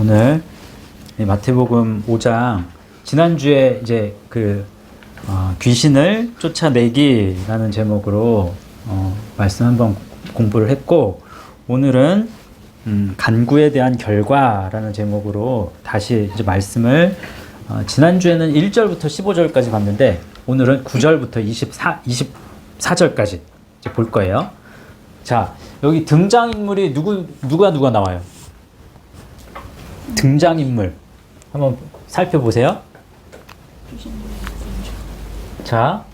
오늘 마태복음 5장 지난주에 이제 귀신을 쫓아내기라는 제목으로 말씀 한번 공부를 했고, 오늘은 간구에 대한 결과라는 제목으로 다시 이제 말씀을 지난주에는 1절부터 15절까지 봤는데 오늘은 9절부터 24절까지 이제 볼 거예요. 자, 여기 등장인물이 누가 나와요? 등장인물 한번 살펴보세요. 자,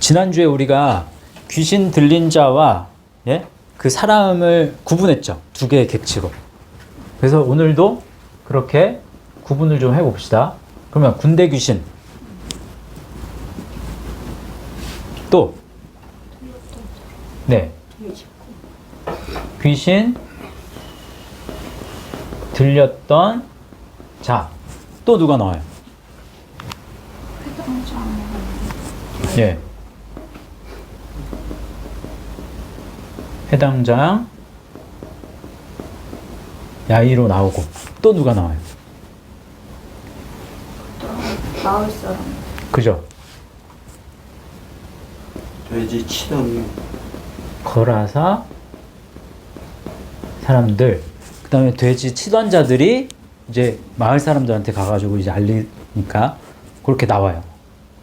지난주에 우리가 귀신 들린 자와 그 사람을 구분했죠. 두 개의 객치로. 그래서 오늘도 그렇게 구분을 좀 해봅시다. 그러면 군대 귀신, 또 귀신 들렸던 자, 또 누가 나와요? 해당장 야이로 나오고, 또 누가 나와요? 마을 사람. 그죠? 돼지 치던 거라사 사람들, 그 다음에 돼지 치던 자들이 이제 마을 사람들한테 가가지고 이제 알리니까 그렇게 나와요.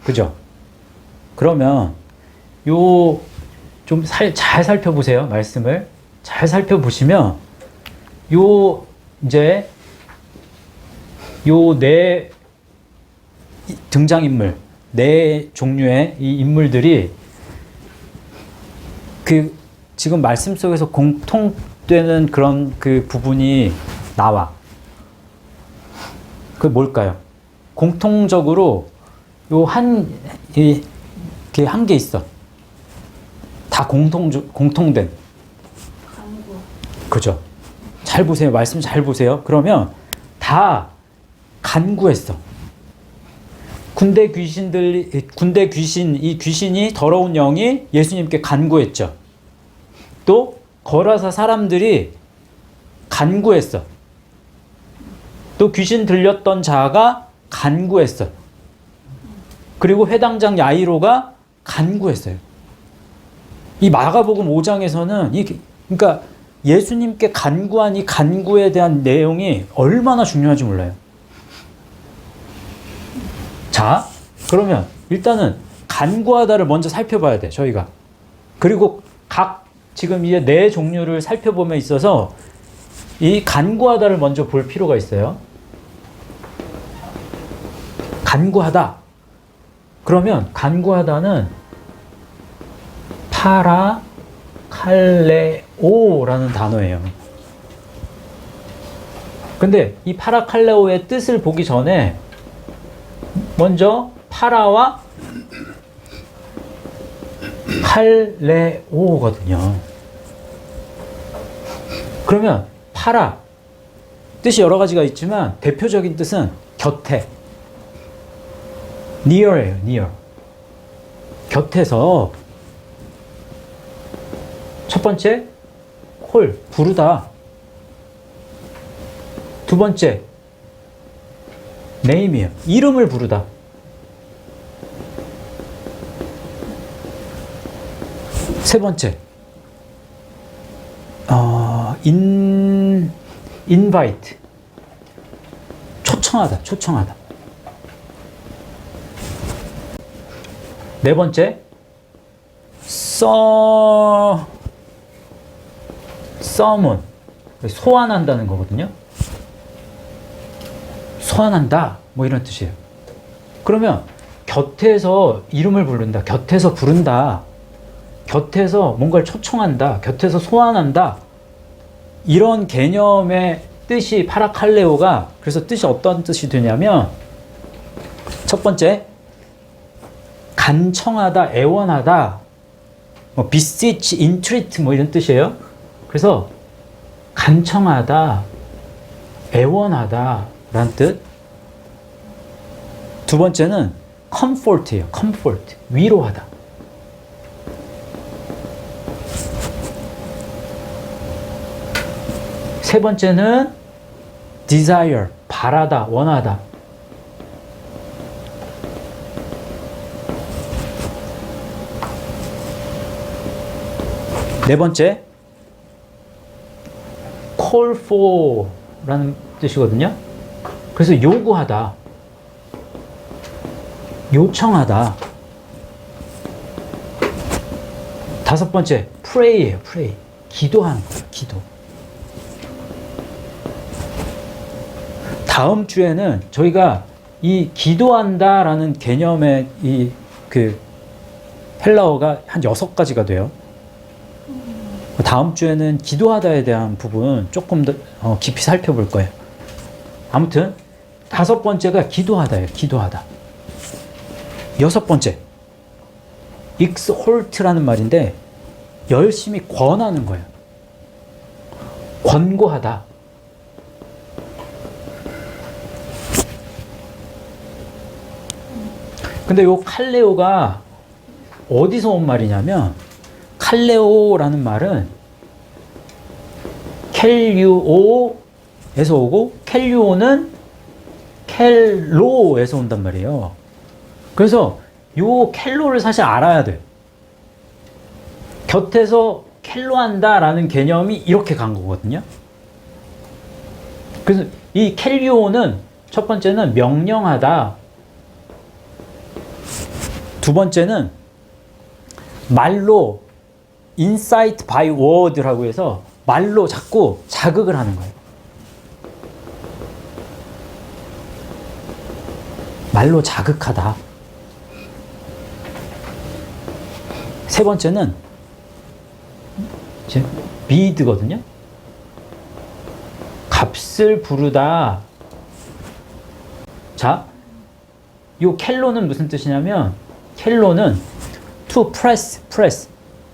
그죠? 그러면 좀 잘 살펴보세요. 말씀을 잘 살펴보시면 이제 네 등장인물, 네 종류의 이 인물들이 지금 말씀 속에서 공통되는 그런 그 부분이 나와. 그게 뭘까요? 공통적으로 한 게 있어. 다 공통된. 간구. 그죠? 잘 보세요. 말씀 잘 보세요. 그러면 다 간구했어. 군대 귀신, 이 귀신이 더러운 영이 예수님께 간구했죠. 또 거라사 사람들이 간구했어. 또 귀신 들렸던 자가 간구했어. 그리고 회당장 야이로가 간구했어요. 이 마가복음 5장에서는 그러니까 예수님께 간구한 이 간구에 대한 내용이 얼마나 중요한지 몰라요. 자, 그러면 일단은 간구하다를 먼저 살펴봐야 돼, 저희가. 그리고 지금 이제 네 종류를 살펴봄에 있어서 이 간구하다를 먼저 볼 필요가 있어요. 간구하다. 그러면 간구하다는 파라칼레오라는 단어예요. 근데 이 파라칼레오의 뜻을 보기 전에 먼저 파라와 칼레오거든요. 그러면 파라, 뜻이 여러 가지가 있지만 대표적인 뜻은 곁에, near예요. near. 곁에서. 첫 번째, 콜, 부르다. 두 번째, name이에요. 이름을 부르다. 세 번째, invite. 초청하다. 네 번째, summon. 소환한다는 거거든요. 소환한다. 뭐 이런 뜻이에요. 그러면 곁에서 이름을 부른다. 곁에서 부른다. 곁에서 뭔가를 초청한다. 곁에서 소환한다. 이런 개념의 뜻이 파라칼레오가, 그래서 뜻이 어떤 뜻이 되냐면, 첫 번째, 간청하다, 애원하다, beseech, entreat 뭐 이런 뜻이에요. 그래서 간청하다, 애원하다 라는 뜻. 두 번째는 comfort예요. comfort, 위로하다. 세 번째는 desire, 바라다, 원하다. 네 번째, call for 라는 뜻이거든요. 그래서 요구하다, 요청하다. 다섯 번째, pray예요, pray. 기도하는 거예요, 기도. 다음 주에는 저희가 이 기도한다라는 개념의 이 그 헬라어가 한 6가지가 돼요. 다음 주에는 기도하다에 대한 부분 조금 더 깊이 살펴볼 거예요. 아무튼 다섯 번째가 기도하다예요. 기도하다. 여섯 번째, exhort라는 말인데 열심히 권하는 거예요. 권고하다. 근데 요 칼레오가 어디서 온 말이냐면, 칼레오라는 말은 켈유오에서 오고, 켈유오는 켈로에서 온단 말이에요. 그래서 요 켈로를 사실 알아야 돼요. 곁에서 켈로한다라는 개념이 이렇게 간 거거든요. 그래서 이 켈유오는 첫 번째는 명령하다. 두 번째는 말로 incite by word라고 해서 말로 자꾸 자극을 하는 거예요. 말로 자극하다. 세 번째는 이제 bid거든요. 값을 부르다. 자, 요 켈로는 무슨 뜻이냐면, 켈로는 to press,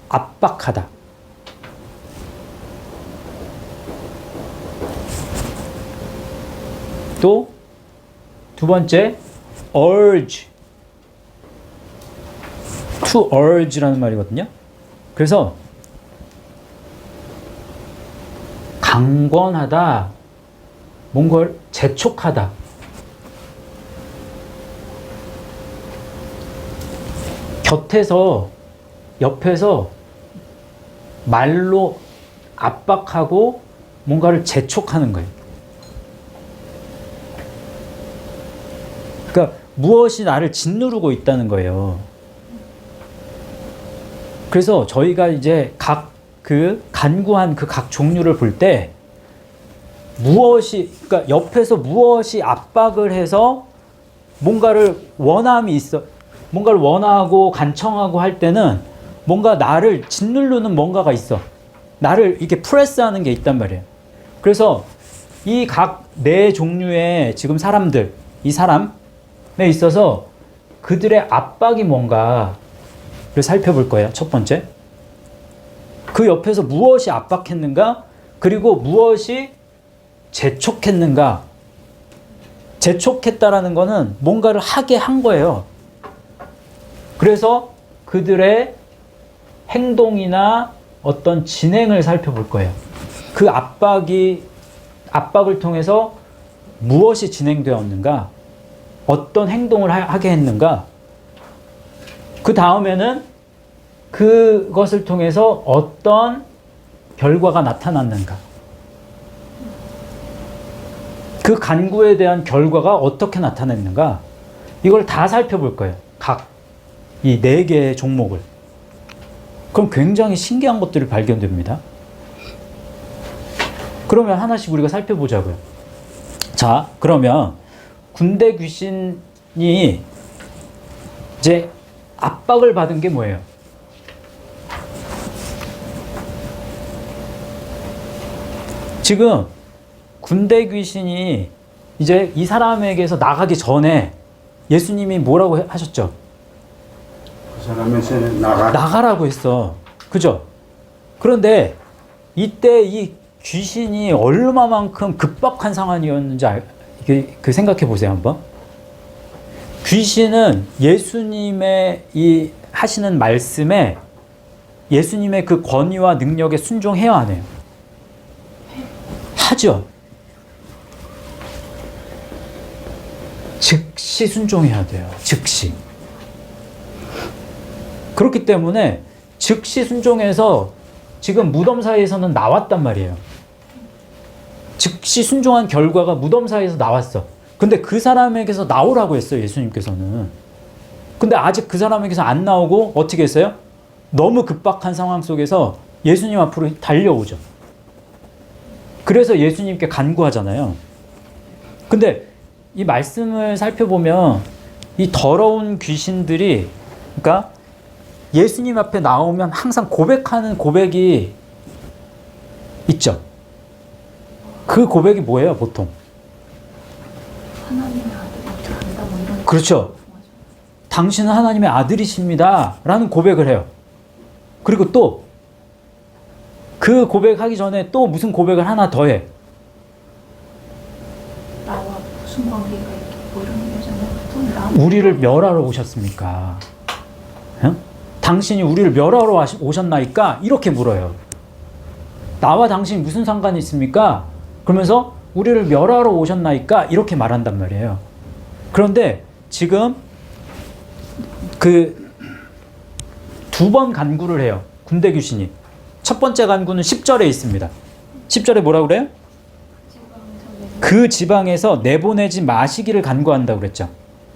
압박하다. 또 두 번째, urge, to urge라는 말이거든요. 그래서 강권하다, 뭔가를 재촉하다. 곁에서, 옆에서 말로 압박하고 뭔가를 재촉하는 거예요. 그러니까 무엇이 나를 짓누르고 있다는 거예요. 그래서 저희가 이제 각 그 간구한 그 각 종류를 볼 때 무엇이, 그러니까 옆에서 무엇이 압박을 해서 뭔가를 원함이 있어, 뭔가를 원하고 간청하고 할 때는 뭔가 나를 짓누르는 뭔가가 있어. 나를 이렇게 프레스하는 게 있단 말이에요. 그래서 이 각 네 종류의 지금 사람들, 이 사람에 있어서 그들의 압박이 뭔가를 살펴볼 거예요. 첫 번째. 그 옆에서 무엇이 압박했는가? 그리고 무엇이 재촉했는가? 재촉했다라는 거는 뭔가를 하게 한 거예요. 그래서 그들의 행동이나 어떤 진행을 살펴볼 거예요. 그 압박을 통해서 무엇이 진행되었는가? 어떤 행동을 하게 했는가? 그 다음에는 그것을 통해서 어떤 결과가 나타났는가? 그 간구에 대한 결과가 어떻게 나타났는가? 이걸 다 살펴볼 거예요. 각 이 네 개의 종목을. 그럼 굉장히 신기한 것들이 발견됩니다. 그러면 하나씩 우리가 살펴보자고요. 자, 그러면 군대 귀신이 이제 압박을 받은 게 뭐예요? 지금 군대 귀신이 이제 이 사람에게서 나가기 전에 예수님이 뭐라고 하셨죠? 그 사람에서 나가라고 했어. 그죠? 그런데 이때 이 귀신이 얼마만큼 급박한 상황이었는지 그 생각해 보세요, 한번. 귀신은 예수님의 이 하시는 말씀에 예수님의 그 권위와 능력에 순종해야 하네요. 하죠. 즉시 순종해야 돼요. 즉시. 그렇기 때문에 즉시 순종해서 지금 무덤 사이에서는 나왔단 말이에요. 즉시 순종한 결과가 무덤 사이에서 나왔어. 근데 그 사람에게서 나오라고 했어요. 예수님께서는. 근데 아직 그 사람에게서 안 나오고 어떻게 했어요? 너무 급박한 상황 속에서 예수님 앞으로 달려오죠. 그래서 예수님께 간구하잖아요. 근데 이 말씀을 살펴보면 이 더러운 귀신들이, 그러니까 예수님 앞에 나오면 항상 고백하는 고백이 있죠. 그 고백이 뭐예요, 보통? 하나님의 아들이 된다 뭐 이런. 그렇죠. 당신은 하나님의 아들이십니다. 라는 고백을 해요. 그리고 또 그 고백하기 전에 또 무슨 고백을 하나 더 해. 나와 무슨 관계가 있게 뭐 이런 거잖아요. 우리를 멸하러 오셨습니까? 응? 당신이 우리를 멸하러 오셨나이까? 이렇게 물어요. 나와 당신이 무슨 상관이 있습니까? 그러면서 우리를 멸하러 오셨나이까? 이렇게 말한단 말이에요. 그런데 지금 그 두 번 간구를 해요. 군대 귀신이. 첫 번째 간구는 10절에 있습니다. 10절에 뭐라고 그래요? 그 지방에서 내보내지 마시기를 간구한다고 그랬죠.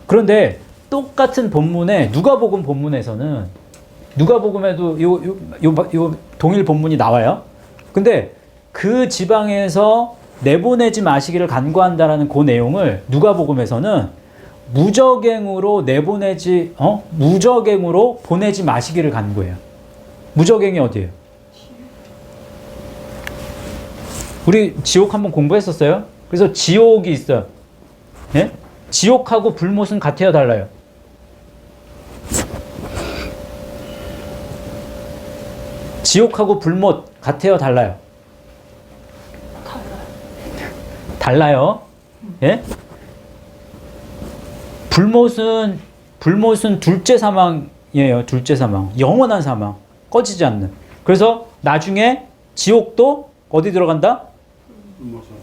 그런데 똑같은 본문에 누가복음 본문에서는 누가복음에도 요 동일 본문이 나와요. 근데 그 지방에서 내보내지 마시기를 간구한다라는 그 내용을 누가복음에서는 무적행으로 무적행으로 보내지 마시기를 간구해요. 무적행이 어디예요? 우리 지옥 한번 공부했었어요. 그래서 지옥이 있어요. 예? 지옥하고 불못은 같아요, 달라요? 지옥하고 불못 같아요, 달라요? 달라요. 예? 불못은 둘째 사망이에요. 둘째 사망. 영원한 사망. 꺼지지 않는. 그래서 나중에 지옥도 어디 들어간다?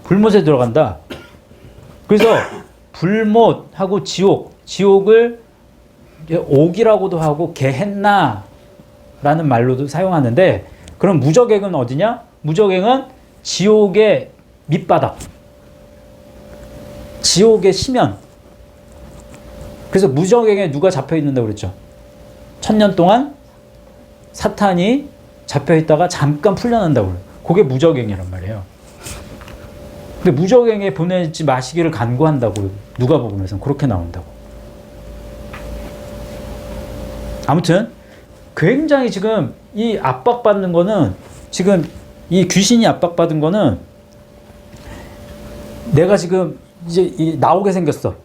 불못에 들어간다. 그래서 불못하고 지옥을 옥이라고도 하고 게헨나라는 말로도 사용하는데, 그럼 무적행은 어디냐? 무적행은 지옥의 밑바닥, 지옥의 심연. 그래서 무적행에 누가 잡혀 있는다고 그랬죠? 1000년 동안 사탄이 잡혀 있다가 잠깐 풀려난다고 그래요. 그게 무적행이란 말이에요. 근데 무적행에 보내지 마시기를 간구한다고 누가복음에서는 그렇게 나온다고. 아무튼 굉장히 지금 이 압박받는 거는, 지금 이 귀신이 압박받은 거는 내가 지금 이제 나오게 생겼어.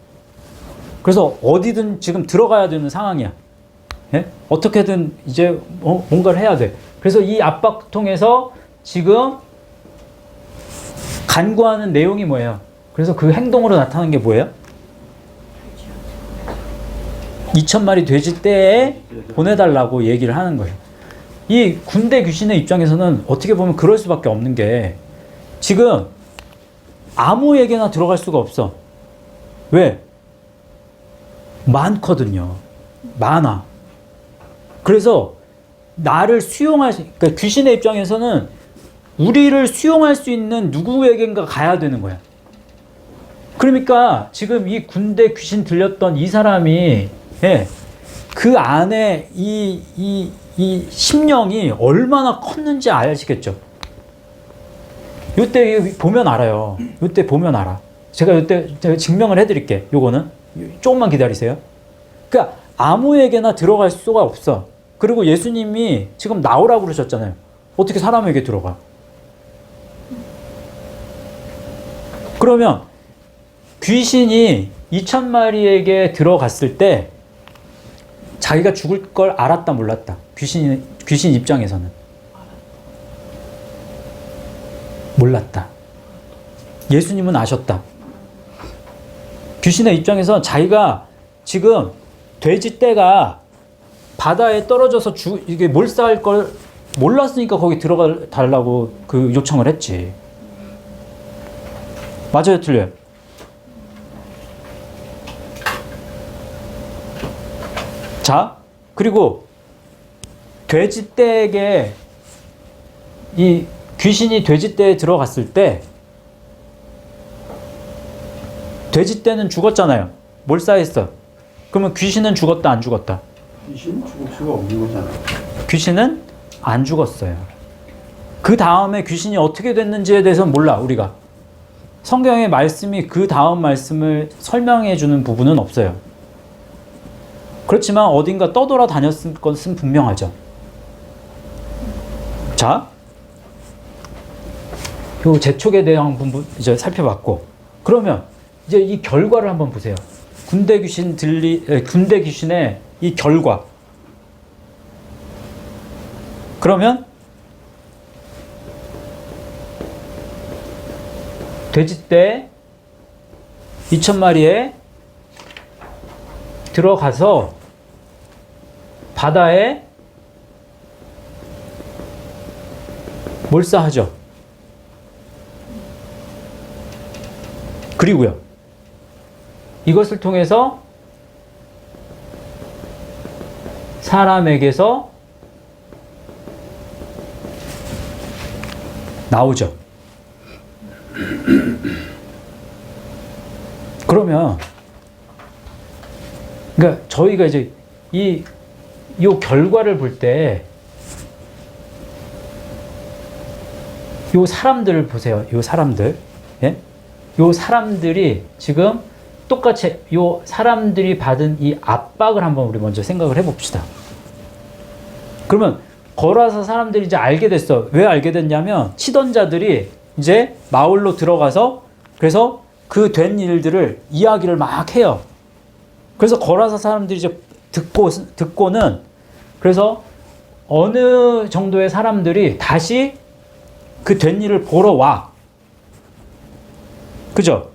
그래서 어디든 지금 들어가야 되는 상황이야. 예? 어떻게든 이제 뭔가를 해야 돼. 그래서 이 압박통에서 지금 간구하는 내용이 뭐예요? 그래서 그 행동으로 나타나는 게 뭐예요? 2000마리 돼지 떼에 보내달라고 얘기를 하는 거예요. 이 군대 귀신의 입장에서는 어떻게 보면 그럴 수밖에 없는 게, 지금 아무에게나 들어갈 수가 없어. 왜? 많거든요. 많아. 그래서 나를 그러니까 귀신의 입장에서는 우리를 수용할 수 있는 누구에겐가 가야 되는 거야. 그러니까 지금 이 군대 귀신 들렸던 이 사람이, 예, 그 안에 이 심령이 얼마나 컸는지 아시겠죠? 요때 보면 알아요. 요때 보면 알아. 제가 증명을 해드릴게. 요거는 조금만 기다리세요. 그러니까 아무에게나 들어갈 수가 없어. 그리고 예수님이 지금 나오라고 그러셨잖아요. 어떻게 사람에게 들어가? 그러면 귀신이 2000마리에게 들어갔을 때 자기가 죽을 걸 알았다, 몰랐다? 귀신 입장에서는 몰랐다. 예수님은 아셨다. 귀신의 입장에서 자기가 지금 돼지 떼가 바다에 떨어져서 이게 몰사할 걸 몰랐으니까 거기 들어가 달라고 그 요청을 했지. 맞아요, 틀려요? 자, 그리고 돼지떼에게 이 귀신이 돼지떼에 들어갔을 때 돼지떼는 죽었잖아요. 몰사했어. 그러면 귀신은 죽었다, 안 죽었다? 귀신은 죽을 수가 없는 거잖아. 귀신은 안 죽었어요. 그 다음에 귀신이 어떻게 됐는지에 대해서는 몰라, 우리가. 성경의 말씀이 그 다음 말씀을 설명해 주는 부분은 없어요. 그렇지만 어딘가 떠돌아다녔을 것은 분명하죠. 자, 요 재촉에 대한 부분 이제 살펴봤고, 그러면 이제 이 결과를 한번 보세요. 군대 귀신의 이 결과. 그러면 돼지떼 2,000마리에 들어가서 바다에 몰사하죠. 그리고요, 이것을 통해서 사람에게서 나오죠. 그러면 그러니까 저희가 이제 이 결과를 볼 때 요 사람들을 보세요. 요 사람들. 예? 요 사람들이 지금 똑같이 요 사람들이 받은 이 압박을 한번 우리 먼저 생각을 해 봅시다. 그러면 걸어서 사람들이 이제 알게 됐어. 왜 알게 됐냐면 치던 자들이 이제 마을로 들어가서 그래서 그 된 일들을 이야기를 막 해요. 그래서 걸어서 사람들이 이제 듣고는 그래서 어느 정도의 사람들이 다시 그 된 일을 보러 와. 그죠?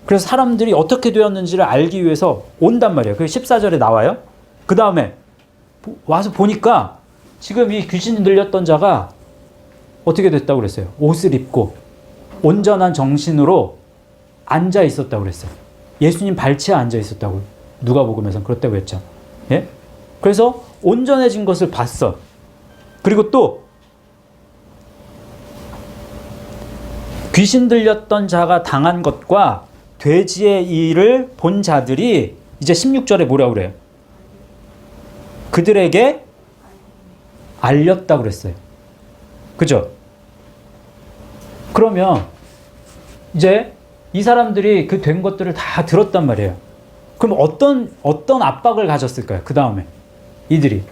그래서 사람들이 어떻게 되었는지를 알기 위해서 온단 말이에요. 그게 14절에 나와요. 그 다음에 와서 보니까 지금 이 귀신이 들렸던 자가 어떻게 됐다고 그랬어요? 옷을 입고 온전한 정신으로 앉아 있었다고 그랬어요. 예수님 발치에 앉아 있었다고 누가복음에서는 그렇다고 했죠. 예? 그래서 온전해진 것을 봤어. 그리고 또 귀신 들렸던 자가 당한 것과 돼지의 일을 본 자들이 이제 16절에 뭐라고 그래요? 그들에게 알렸다고 그랬어요. 그죠? 그러면 이제 이 사람들이 그 된 것들을 다 들었단 말이에요. 그럼 어떤 압박을 가졌을까요? 그 다음에 이들이.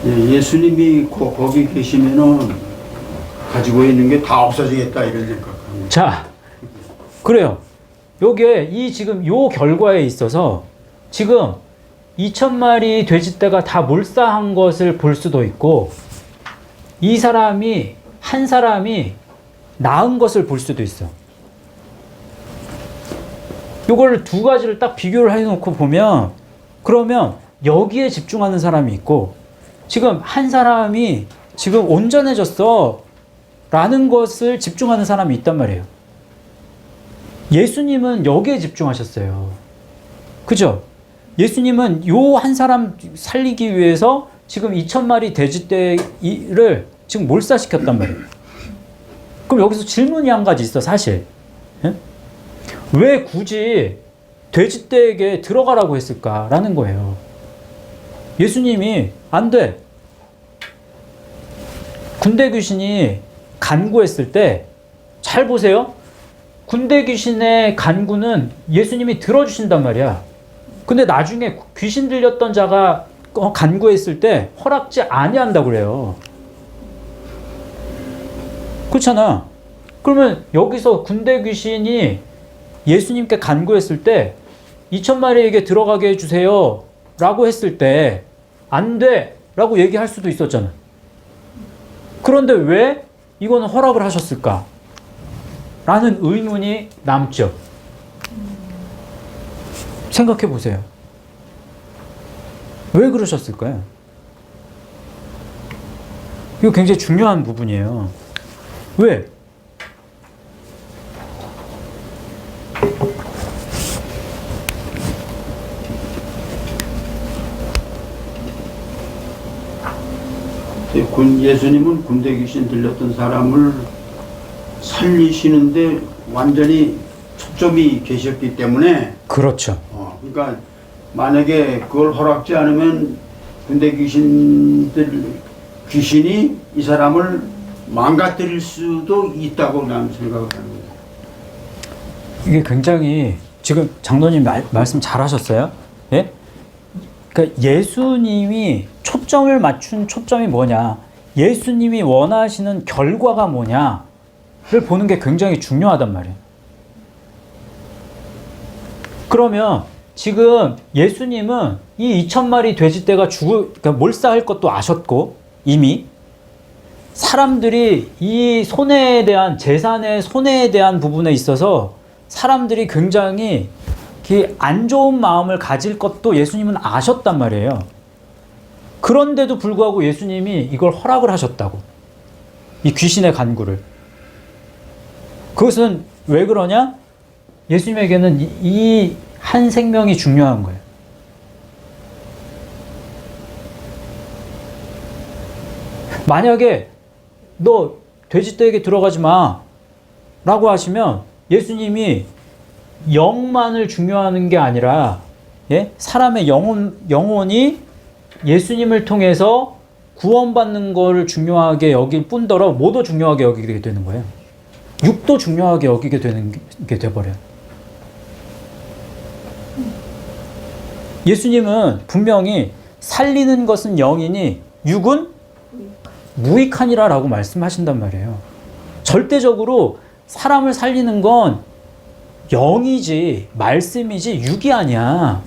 예수님이 거기 계시면은 가지고 있는 게 다 없어지겠다 이런 생각합니다. 자, 그래요. 요게 지금 요 결과에 있어서 지금 2,000마리 돼지떼가 다 몰사한 것을 볼 수도 있고 한 사람이 나은 것을 볼 수도 있어. 요걸 두 가지를 딱 비교를 해놓고 보면 그러면 여기에 집중하는 사람이 있고 지금 한 사람이 지금 온전해졌어 라는 것을 집중하는 사람이 있단 말이에요. 예수님은 여기에 집중하셨어요. 그죠? 예수님은 요 한 사람 살리기 위해서 지금 2,000마리 돼지떼를 지금 몰사시켰단 말이에요. 그럼 여기서 질문이 한 가지 있어, 사실. 예? 왜 굳이 돼지떼에게 들어가라고 했을까라는 거예요. 예수님이 안 돼. 군대 귀신이 간구했을 때 잘 보세요. 군대 귀신의 간구는 예수님이 들어주신단 말이야. 근데 나중에 귀신 들렸던 자가 간구했을 때 허락지 아니한다고 그래요. 그렇잖아. 그러면 여기서 군대 귀신이 예수님께 간구했을 때 2,000마리에게 들어가게 해주세요 라고 했을 때 안 돼 라고 얘기할 수도 있었잖아. 그런데 왜 이거는 허락을 하셨을까? 라는 의문이 남죠. 생각해 보세요. 왜 그러셨을까요? 이거 굉장히 중요한 부분이에요. 왜? 예수님은 군대 귀신 들렸던 사람을 살리시는데 완전히 초점이 계셨기 때문에 그렇죠. 그러니까 만약에 그걸 허락지 않으면 군대 귀신이 이 사람을 망가뜨릴 수도 있다고 나는 생각을 합니다. 이게 굉장히 지금 장로님 말씀 잘하셨어요. 예? 그러니까 예수님이 초점을 맞춘 초점이 뭐냐, 예수님이 원하시는 결과가 뭐냐를 보는 게 굉장히 중요하단 말이에요. 그러면 지금 예수님은 이 2,000마리 돼지떼가 그러니까 몰사할 것도 아셨고, 이미 사람들이 이 손해에 대한, 재산의 손해에 대한 부분에 있어서 사람들이 굉장히 안 좋은 마음을 가질 것도 예수님은 아셨단 말이에요. 그런데도 불구하고 예수님이 이걸 허락을 하셨다고. 이 귀신의 간구를. 그것은 왜 그러냐? 예수님에게는 이 한 생명이 중요한 거예요. 만약에 너 돼지떼에게 들어가지 마 라고 하시면 예수님이 영만을 중요하는 게 아니라, 예? 사람의 영혼이 예수님을 통해서 구원받는 걸 중요하게 여길 뿐더러 뭐도 중요하게 여기게 되는 거예요. 육도 중요하게 여기게 되는 게 돼버려요. 예수님은 분명히 살리는 것은 영이니 육은 무익하니라 라고 말씀하신단 말이에요. 절대적으로 사람을 살리는 건 영이지 말씀이지 육이 아니야.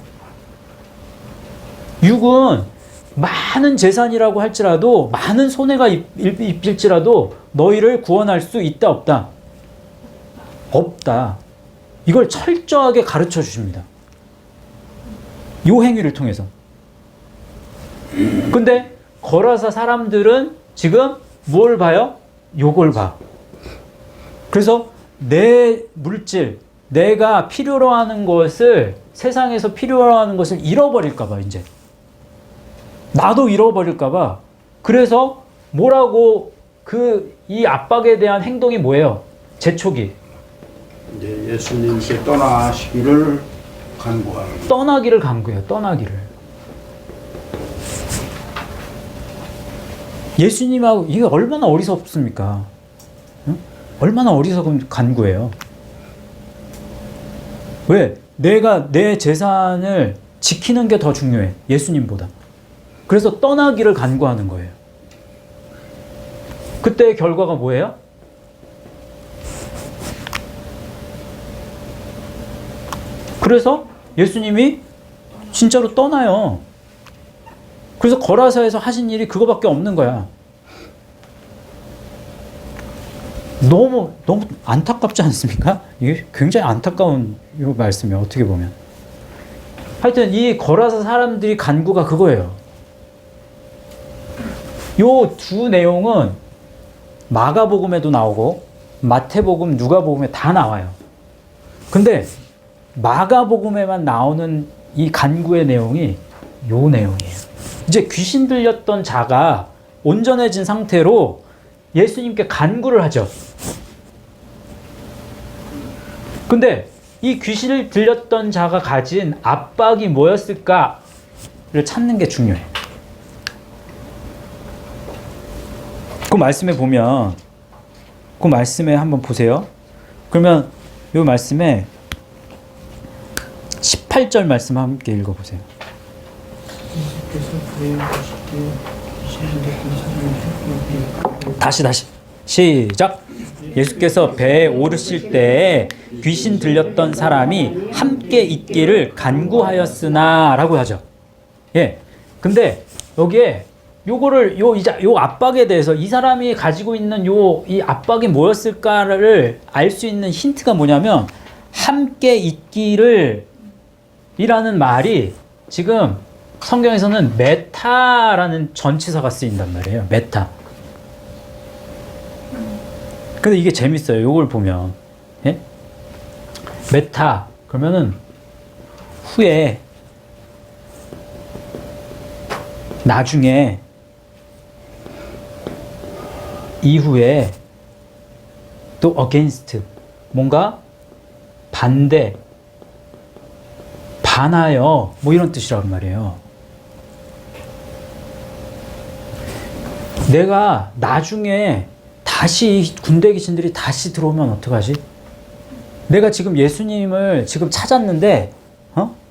육은 많은 재산이라고 할지라도, 많은 손해가 입힐지라도 너희를 구원할 수 있다 없다? 없다. 이걸 철저하게 가르쳐 주십니다. 요 행위를 통해서. 근데 거라사 사람들은 지금 뭘 봐요? 요걸 봐. 그래서 내 물질, 내가 필요로 하는 것을, 세상에서 필요로 하는 것을 잃어버릴까봐, 이제. 나도 잃어버릴까봐. 그래서 뭐라고, 이 압박에 대한 행동이 뭐예요? 재촉이. 이제 예수님께 떠나시기를 간구하는. 떠나기를 간구해요. 떠나기를. 예수님하고 이게 얼마나 어리석습니까? 응? 얼마나 어리석은 간구예요. 왜? 내가 내 재산을 지키는 게 더 중요해. 예수님보다. 그래서 떠나기를 간구하는 거예요. 그때의 결과가 뭐예요? 그래서 예수님이 진짜로 떠나요. 그래서 거라사에서 하신 일이 그거밖에 없는 거야. 너무 안타깝지 않습니까? 이게 굉장히 안타까운 이 말씀이에요. 어떻게 보면. 하여튼 이 거라사 사람들이 간구가 그거예요. 요 두 내용은 마가복음에도 나오고 마태복음, 누가복음에 다 나와요. 근데 마가복음에만 나오는 이 간구의 내용이 요 내용이에요. 이제 귀신 들렸던 자가 온전해진 상태로 예수님께 간구를 하죠. 근데 이 귀신을 들렸던 자가 가진 압박이 뭐였을까를 찾는 게 중요해요. 그 말씀에 보면, 그 말씀에 한번 보세요. 그러면 이 말씀에 18절 말씀 함께 읽어보세요. 다시 시작. 예수께서 배에 오르실 때에 귀신 들렸던 사람이 함께 있기를 간구하였으나 라고 하죠. 예. 근데 여기에 요거를 요 압박에 대해서 이 사람이 가지고 있는 이 압박이 뭐였을까를 알 수 있는 힌트가 뭐냐면, 함께 있기를 이라는 말이 지금 성경에서는 메타라는 전치사가 쓰인단 말이에요. 메타. 근데 이게 재밌어요. 요걸 보면. 예? 메타. 그러면은 후에 나중에 이후에 또 against 뭔가 반대 반하여 뭐 이런 뜻이란 말이에요. 내가 나중에 다시 군대 귀신들이 다시 들어오면 어떡하지? 내가 지금 예수님을 지금 찾았는데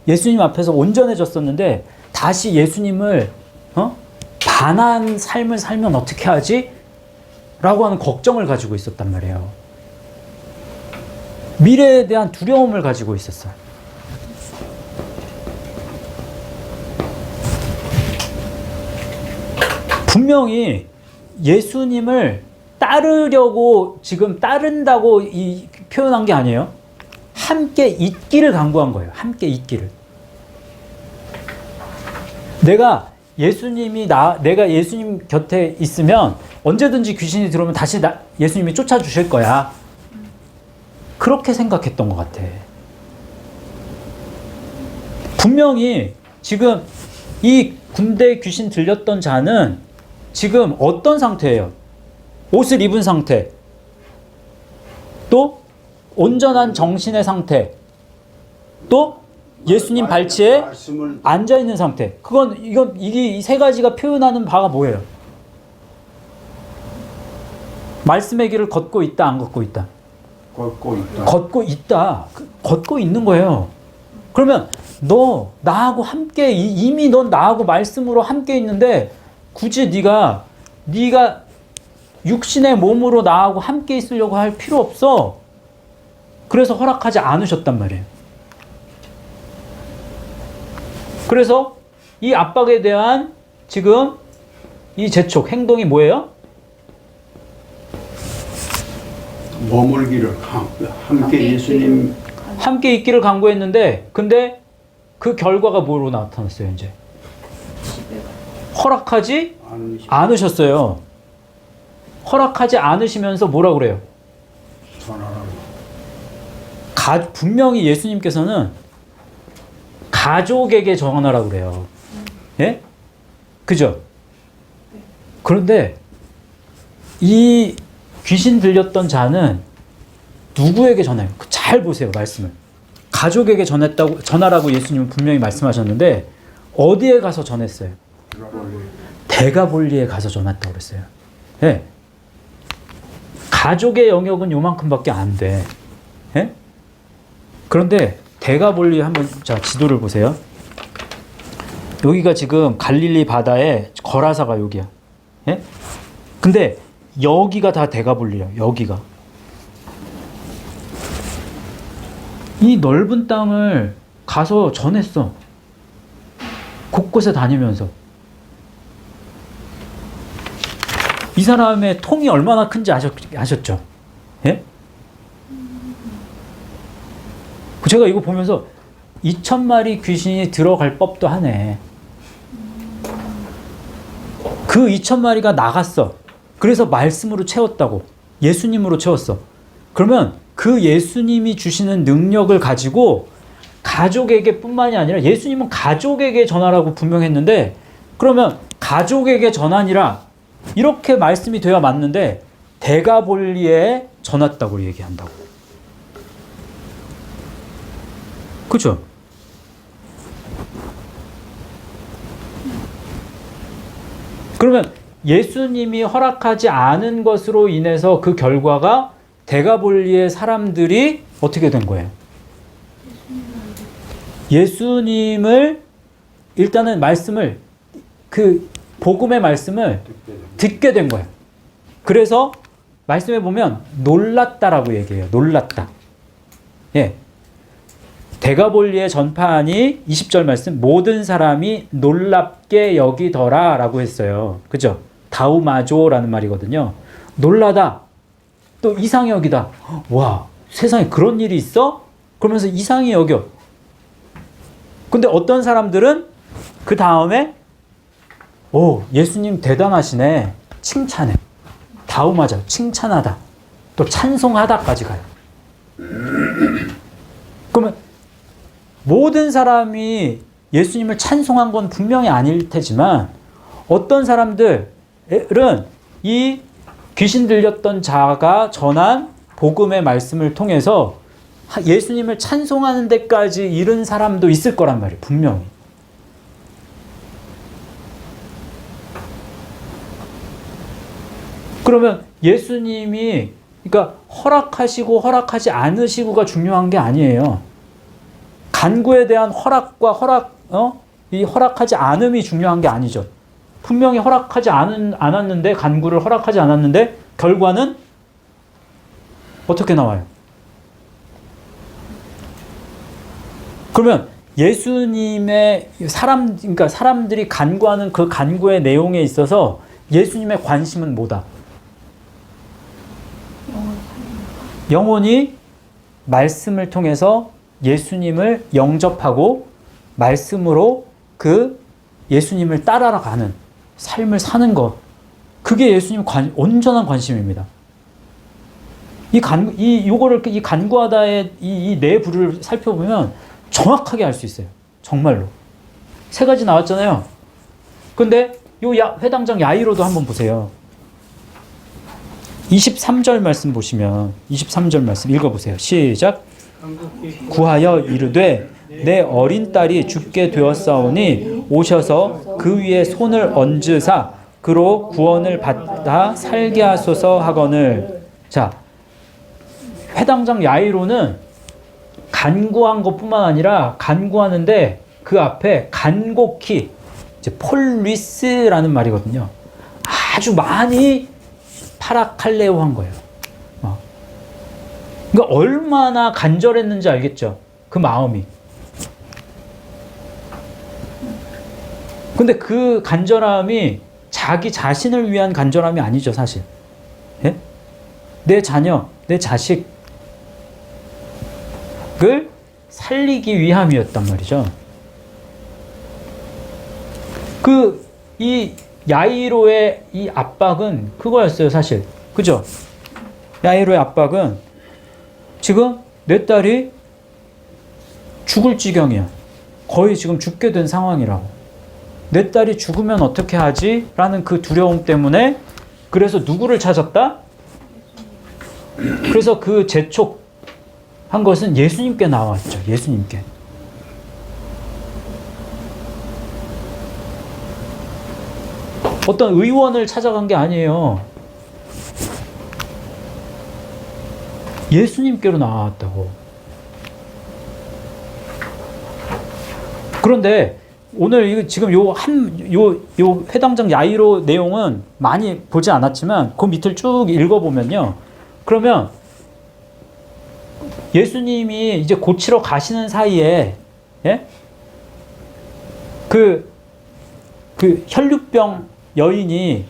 예수님 앞에서 온전해졌었는데 다시 예수님을 반한 삶을 살면 어떻게 하지? 라고 하는 걱정을 가지고 있었단 말이에요. 미래에 대한 두려움을 가지고 있었어요. 분명히 예수님을 따르려고 지금 따른다고 표현한 게 아니에요. 함께 있기를 강구한 거예요. 함께 있기를. 내가 예수님 곁에 있으면 언제든지 귀신이 들어오면 다시 예수님이 쫓아주실 거야. 그렇게 생각했던 것 같아. 분명히 지금 이 군대 귀신 들렸던 자는 지금 어떤 상태예요? 옷을 입은 상태, 또 온전한 정신의 상태, 또 예수님 발치에 앉아 있는 상태. 이게 이 세 가지가 표현하는 바가 뭐예요? 말씀의 길을 걷고 있다, 안 걷고 있다? 걷고 있다. 걷고 있다. 걷고 있는 거예요. 그러면 너 나하고 함께 이미 넌 나하고 말씀으로 함께 있는데 굳이 네가 육신의 몸으로 나하고 함께 있으려고 할 필요 없어. 그래서 허락하지 않으셨단 말이에요. 그래서 이 압박에 대한 지금 이 재촉, 행동이 뭐예요? 머물기를 함께 예수님 함께 있기를 강구했는데 근데 그 결과가 뭐로 나타났어요? 이제 허락하지 않으셨어요. 허락하지 않으시면서 뭐라 그래요? 전하라고. 분명히 예수님께서는 가족에게 전하라고 그래요. 예? 그죠? 그런데 이 귀신 들렸던 자는 누구에게 전해요? 잘 보세요, 말씀을. 가족에게 전하라고 예수님은 분명히 말씀하셨는데 어디에 가서 전했어요? 데가볼리에 가서 전했다고 그랬어요. 예? 가족의 영역은 요만큼밖에 안 돼. 예? 그런데 데가볼리 한번 자 지도를 보세요. 여기가 지금 갈릴리 바다에 거라사가 여기야. 예? 근데 여기가 다 데가볼리야. 여기가. 이 넓은 땅을 가서 전했어. 곳곳에 다니면서. 이 사람의 통이 얼마나 큰지 아셨죠? 예? 제가 이거 보면서 2,000마리 귀신이 들어갈 법도 하네. 그 2,000마리가 나갔어. 그래서 말씀으로 채웠다고. 예수님으로 채웠어. 그러면 그 예수님이 주시는 능력을 가지고 가족에게 뿐만이 아니라 예수님은 가족에게 전하라고 분명했는데 그러면 가족에게 전하니라 이렇게 말씀이 되어 맞는데 데가볼리에 전했다고 얘기한다고. 그죠? 그러면 예수님이 허락하지 않은 것으로 인해서 그 결과가 데가볼리의 사람들이 어떻게 된 거예요? 예수님을 일단은 말씀을 그 복음의 말씀을 듣게 된 거예요. 그래서 말씀에 보면 놀랐다라고 얘기해요. 놀랐다. 예. 데가볼리의 전파하니 20절 말씀 모든 사람이 놀랍게 여기더라 라고 했어요. 그죠? 다우마조라는 말이거든요. 놀라다. 또 이상히 여기다. 와, 세상에 그런 일이 있어? 그러면서 이상히 여겨. 근데 어떤 사람들은 그 다음에 오, 예수님 대단하시네. 칭찬해. 다우마자, 칭찬하다. 또 찬송하다까지 가요. 그러면 모든 사람이 예수님을 찬송한 건 분명히 아닐 테지만 어떤 사람들은 이 귀신 들렸던 자가 전한 복음의 말씀을 통해서 예수님을 찬송하는 데까지 이른 사람도 있을 거란 말이에요. 분명히. 그러면 예수님이 그러니까 허락하시고 허락하지 않으시고가 중요한 게 아니에요. 간구에 대한 허락과 이 허락하지 않음이 중요한 게 아니죠. 분명히 허락하지 않았는데 간구를 허락하지 않았는데 결과는 어떻게 나와요? 그러면 예수님의 그러니까 사람들이 간구하는 그 간구의 내용에 있어서 예수님의 관심은 뭐다? 영혼이 말씀을 통해서 예수님을 영접하고 말씀으로 그 예수님을 따라가는 삶을 사는 것. 그게 예수님 온전한 관심입니다. 이 간구하다의 이 내부를 살펴보면 정확하게 알 수 있어요. 정말로. 세 가지 나왔잖아요. 근데 회당장 야이로도 한번 보세요. 23절 말씀 보시면 23절 말씀 읽어보세요. 시작. 구하여 이르되 내 어린 딸이 죽게 되었사오니 오셔서 그 위에 손을 얹으사 그로 구원을 받아 살게 하소서 하거늘. 자, 회당장 야이로는 간구한 것뿐만 아니라 간구하는데 그 앞에 간곡히 이제 폴리스라는 말이거든요. 아주 많이 파라칼레오 한 거예요. 그러니까 얼마나 간절했는지 알겠죠? 그 마음이. 근데 그 간절함이 자기 자신을 위한 간절함이 아니죠, 사실. 예? 내 자녀, 내 자식을 살리기 위함이었단 말이죠. 이 야이로의 이 압박은 그거였어요, 사실. 그죠? 야이로의 압박은 지금 내 딸이 죽을 지경이야. 거의 지금 죽게 된 상황이라고. 내 딸이 죽으면 어떻게 하지? 라는 그 두려움 때문에 그래서 누구를 찾았다? 그래서 그 재촉한 것은 예수님께 나왔죠. 예수님께. 어떤 의원을 찾아간 게 아니에요. 예수님께로 나왔다고. 그런데 오늘 지금 요 회당장 야이로 내용은 많이 보지 않았지만 그 밑을 쭉 읽어보면요. 그러면 예수님이 이제 고치러 가시는 사이에, 예? 그 혈류병 여인이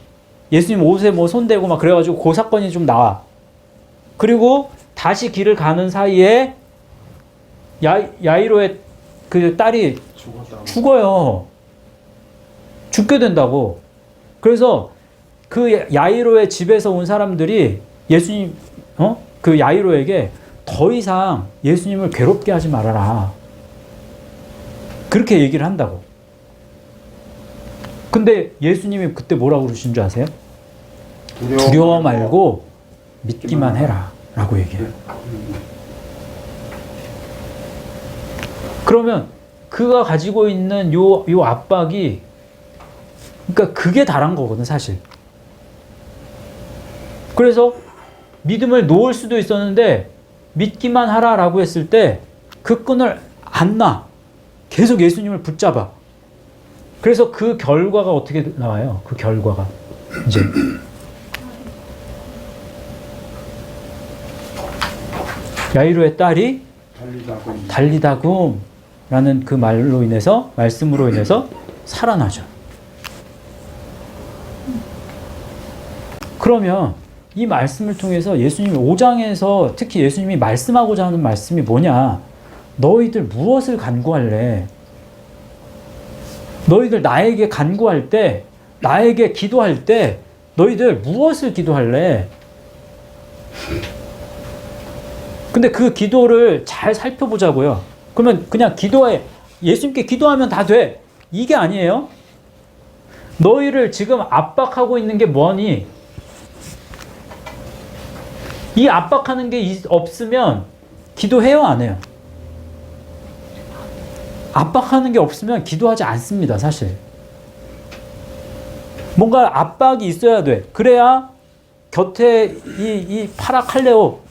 예수님 옷에 뭐 손대고 막 그래가지고 그 사건이 좀 나와. 그리고 다시 길을 가는 사이에 야이로의 그 딸이 죽어요. 죽게 된다고. 그래서 그 야이로의 집에서 온 사람들이 예수님, 그 야이로에게 더 이상 예수님을 괴롭게 하지 말아라. 그렇게 얘기를 한다고. 근데 예수님이 그때 뭐라고 그러신 줄 아세요? 두려워 말고 믿기만 해라. 라고 얘기해요. 그러면 그가 가지고 있는 요 압박이, 그러니까 그게 다란 거거든, 사실. 그래서 믿음을 놓을 수도 있었는데 믿기만 하라라고 했을 때 그 끈을 안 놔. 계속 예수님을 붙잡아. 그래서 그 결과가 어떻게 나와요? 그 결과가 이제 야이로의 딸이 달리다굼라는 그 말로 인해서, 말씀으로 인해서 살아나죠. 그러면 이 말씀을 통해서 예수님이 5장에서 특히 예수님이 말씀하고자 하는 말씀이 뭐냐? 너희들 무엇을 간구할래? 너희들 나에게 간구할 때, 나에게 기도할 때 너희들 무엇을 기도할래? 근데 그 기도를 잘 살펴보자고요. 그러면 그냥 기도해. 예수님께 기도하면 다 돼. 이게 아니에요. 너희를 지금 압박하고 있는 게 뭐니? 이 압박하는 게 없으면 기도해요, 안 해요? 압박하는 게 없으면 기도하지 않습니다, 사실. 뭔가 압박이 있어야 돼. 그래야 곁에 이 파라칼레오,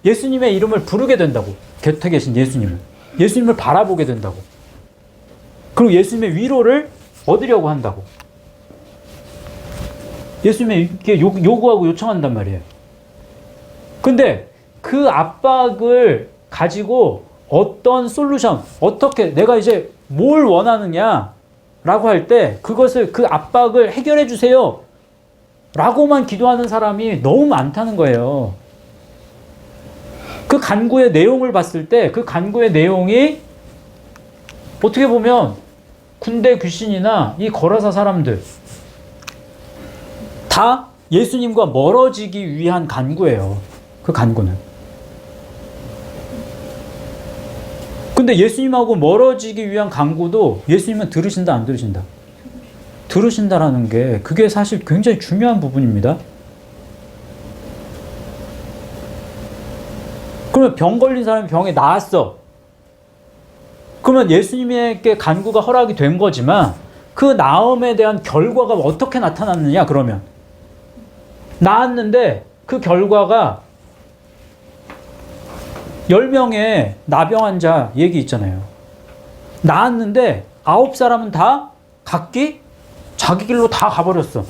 예수님의 이름을 부르게 된다고. 곁에 계신 예수님을. 예수님을 바라보게 된다고. 그리고 예수님의 위로를 얻으려고 한다고. 예수님에게 요구하고 요청한단 말이에요. 근데 그 압박을 가지고 어떤 솔루션, 어떻게 내가 이제 뭘 원하느냐 라고 할 때 그것을 그 압박을 해결해 주세요 라고만 기도하는 사람이 너무 많다는 거예요. 그 간구의 내용을 봤을 때 그 간구의 내용이 어떻게 보면 군대 귀신이나 이 거라사 사람들 다 예수님과 멀어지기 위한 간구예요. 그 간구는. 근데 예수님하고 멀어지기 위한 간구도 예수님은 들으신다, 안 들으신다? 들으신다라는 게 그게 사실 굉장히 중요한 부분입니다. 그러면 병 걸린 사람이 병에 나았어. 그러면 예수님에게 간구가 허락이 된 거지만 그 나음에 대한 결과가 어떻게 나타났느냐 그러면 나았는데 그 결과가 10명의 나병 환자 얘기 있잖아요. 나았는데 9사람은 다 각기 자기 길로 다 가버렸어.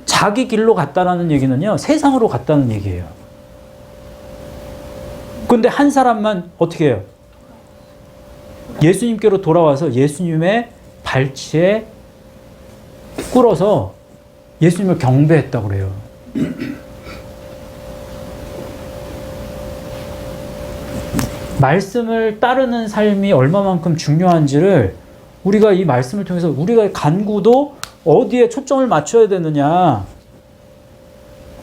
자기 길로 갔다라는 얘기는요, 세상으로 갔다는 얘기예요. 근데 한 사람만 어떻게 해요? 예수님께로 돌아와서 예수님의 발치에 꿇어서 예수님을 경배했다고 그래요. 말씀을 따르는 삶이 얼마만큼 중요한지를 우리가 이 말씀을 통해서 우리가 간구도 어디에 초점을 맞춰야 되느냐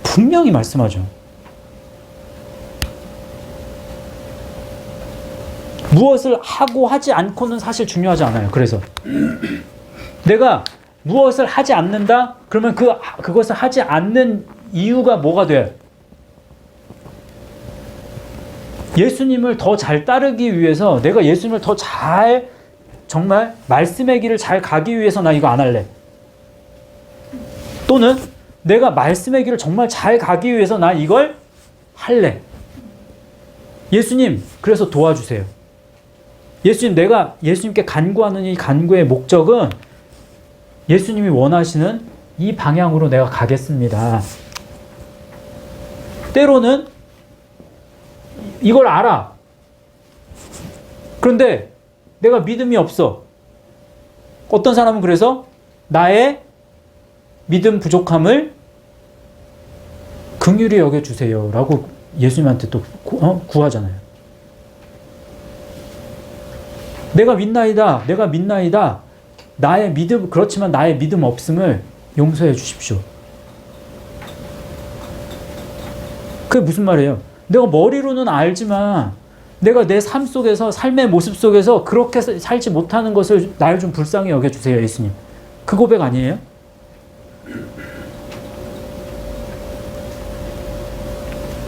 분명히 말씀하죠. 무엇을 하고 하지 않고는 사실 중요하지 않아요. 그래서 내가 무엇을 하지 않는다? 그러면 그것을 하지 않는 이유가 뭐가 돼요? 예수님을 더 잘 따르기 위해서 내가 예수님을 더 잘 정말 말씀의 길을 잘 가기 위해서 나 이거 안 할래. 또는 내가 말씀의 길을 정말 잘 가기 위해서 나 이걸 할래. 예수님, 그래서 도와주세요. 예수님, 내가 예수님께 간구하는 이 간구의 목적은 예수님이 원하시는 이 방향으로 내가 가겠습니다. 때로는 이걸 알아. 그런데 내가 믿음이 없어. 어떤 사람은 그래서 나의 믿음 부족함을 긍휼히 여겨주세요 라고 예수님한테 또 구하잖아요. 내가 믿나이다. 나의 믿음, 그렇지만 나의 믿음 없음을 용서해 주십시오. 그게 무슨 말이에요? 내가 머리로는 알지만 내가 내 삶 속에서, 삶의 모습 속에서 그렇게 살지 못하는 것을 날 좀 불쌍히 여겨주세요, 예수님. 그 고백 아니에요?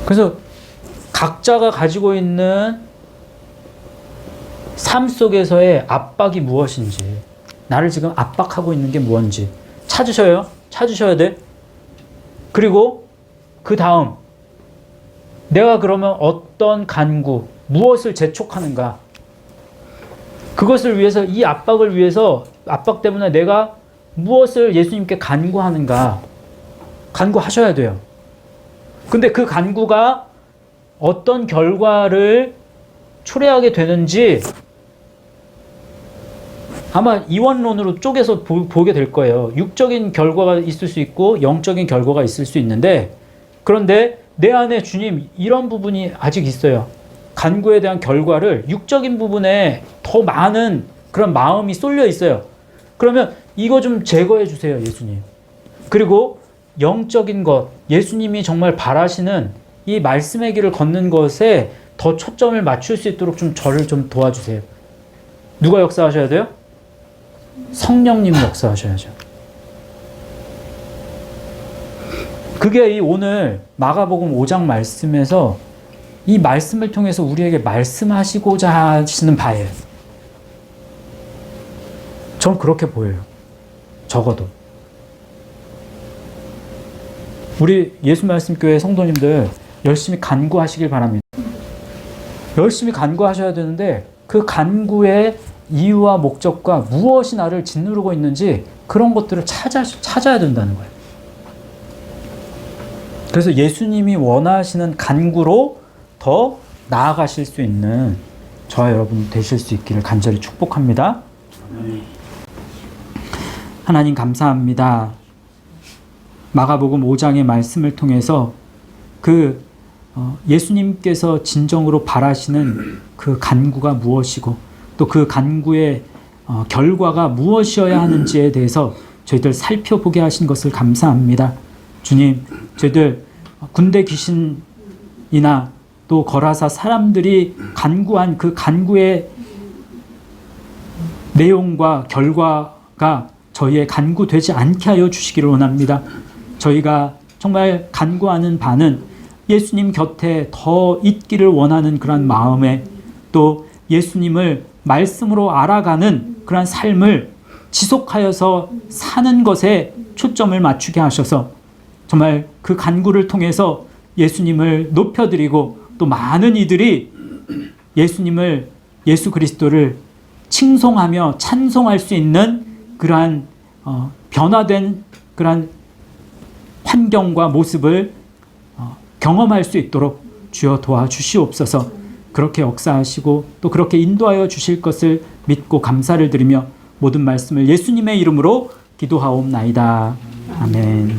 그래서 각자가 가지고 있는 삶 속에서의 압박이 무엇인지, 나를 지금 압박하고 있는 게 무엇인지 찾으셔야 돼. 그리고 그 다음 내가 그러면 어떤 간구, 무엇을 재촉하는가, 그것을 위해서, 이 압박을 위해서, 압박 때문에 내가 무엇을 예수님께 간구하는가, 간구하셔야 돼요. 근데 그 간구가 어떤 결과를 초래하게 되는지 아마 이원론으로 쪼개서 보게 될 거예요. 육적인 결과가 있을 수 있고 영적인 결과가 있을 수 있는데, 그런데 내 안에 주님 이런 부분이 아직 있어요. 간구에 대한 결과를 육적인 부분에 더 많은 그런 마음이 쏠려 있어요. 그러면 이거 좀 제거해 주세요, 예수님. 그리고 영적인 것, 예수님이 정말 바라시는 이 말씀의 길을 걷는 것에 더 초점을 맞출 수 있도록 좀 저를 좀 도와주세요. 누가 역사하셔야 돼요? 성령님이 역사하셔야죠. 그게 이 오늘 마가복음 5장 말씀에서 이 말씀을 통해서 우리에게 말씀하시고자 하시는 바예요. 전 그렇게 보여요. 적어도. 우리 예수말씀교회 성도님들 열심히 간구하시길 바랍니다. 열심히 간구하셔야 되는데 그 간구의 이유와 목적과 무엇이 나를 짓누르고 있는지 그런 것들을 찾아야 된다는 거예요. 그래서 예수님이 원하시는 간구로 더 나아가실 수 있는 저와 여러분 되실 수 있기를 간절히 축복합니다. 하나님 감사합니다. 마가복음 5장의 말씀을 통해서 그 예수님께서 진정으로 바라시는 그 간구가 무엇이고 또 그 간구의 결과가 무엇이어야 하는지에 대해서 저희들 살펴보게 하신 것을 감사합니다. 주님, 저희들 군대 귀신이나 또 거라사 사람들이 간구한 그 간구의 내용과 결과가 저희의 간구되지 않게 하여 주시기를 원합니다. 저희가 정말 간구하는 바는 예수님 곁에 더 있기를 원하는 그런 마음에 또 예수님을 말씀으로 알아가는 그런 삶을 지속하여서 사는 것에 초점을 맞추게 하셔서 정말 그 간구를 통해서 예수님을 높여드리고 또 많은 이들이 예수님을 예수 그리스도를 칭송하며 찬송할 수 있는 그러한 변화된 그러한 환경과 모습을 경험할 수 있도록 주여 도와주시옵소서. 그렇게 역사하시고 또 그렇게 인도하여 주실 것을 믿고 감사를 드리며 모든 말씀을 예수님의 이름으로 기도하옵나이다. 아멘.